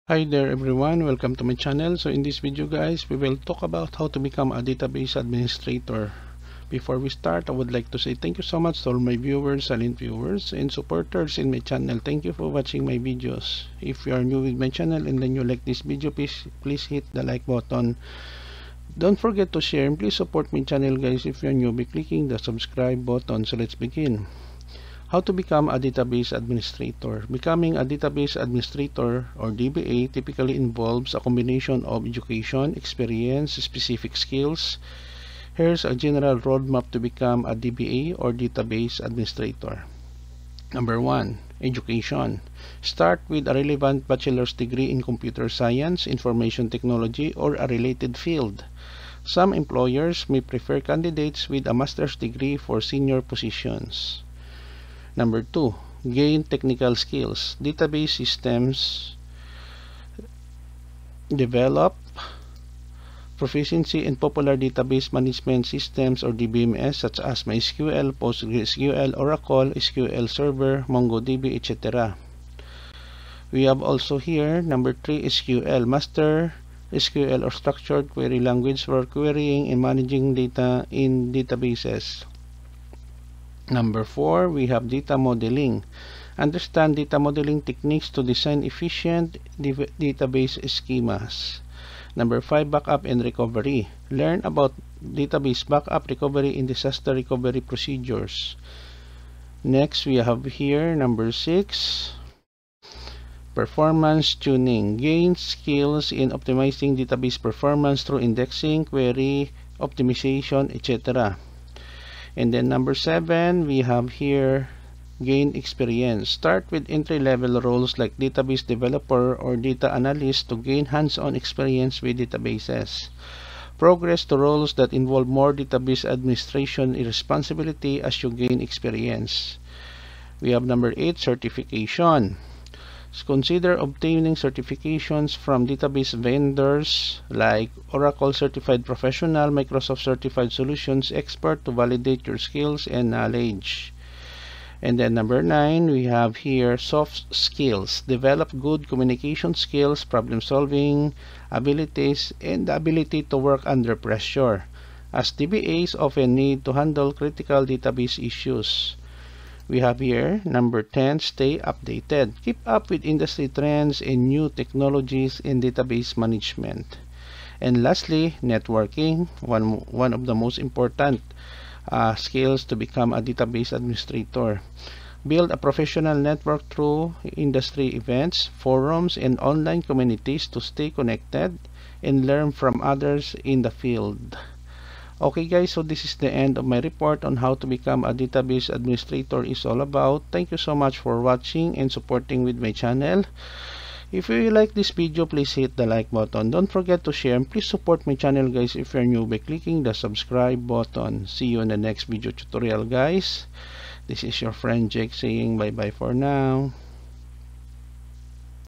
Hi there everyone, welcome to my channel. So in this video guys, we will talk about how to become a database administrator. Before we start, I would like to say thank you so much to all my viewers, silent viewers, and supporters in my channel. Thank you for watching my videos. If you are new with my channel and then you like this video, please hit the like button. Don't forget to share and please support my channel guys if you are new by clicking the subscribe button. So let's begin. How to become a database administrator. Becoming a database administrator or DBA typically involves a combination of education, experience, specific skills. Here's a general roadmap to become a DBA or database administrator. Number 1. Education. Start with a relevant bachelor's degree in computer science, information technology, or a related field. Some employers may prefer candidates with a master's degree for senior positions. Number 2, gain technical skills. Database systems develop proficiency in popular database management systems or DBMS such as MySQL, PostgreSQL, Oracle, SQL Server, MongoDB, etc. We have also here number 3, SQL, Master SQL or Structured Query Language for querying and managing data in databases. Number 4, we have data modeling. Understand data modeling techniques to design efficient database schemas. Number 5, backup and recovery. Learn about database backup, recovery, and disaster recovery procedures. Next, we have here number 6, performance tuning. Gain skills in optimizing database performance through indexing, query, optimization, etc. And then number 7, we have here gain experience. Start with entry-level roles like database developer or data analyst to gain hands-on experience with databases. Progress to roles that involve more database administration responsibility as you gain experience. We have number 8, certification. Consider obtaining certifications from database vendors like Oracle Certified Professional, Microsoft Certified Solutions Expert to validate your skills and knowledge. And then number 9, we have here soft skills. Develop good communication skills, problem solving abilities, and the ability to work under pressure, as DBAs often need to handle critical database issues. We have here number 10, stay updated. Keep up with industry trends and new technologies in database management. And lastly, networking, one of the most important skills to become a database administrator. Build a professional network through industry events, forums, and online communities to stay connected and learn from others in the field. Okay guys, so this is the end of my report on how to become a database administrator is all about. Thank you so much for watching and supporting with my channel. If you like this video, please hit the like button. Don't forget to share and please support my channel guys if you're new by clicking the subscribe button. See you in the next video tutorial guys. This is your friend Jake saying bye bye for now.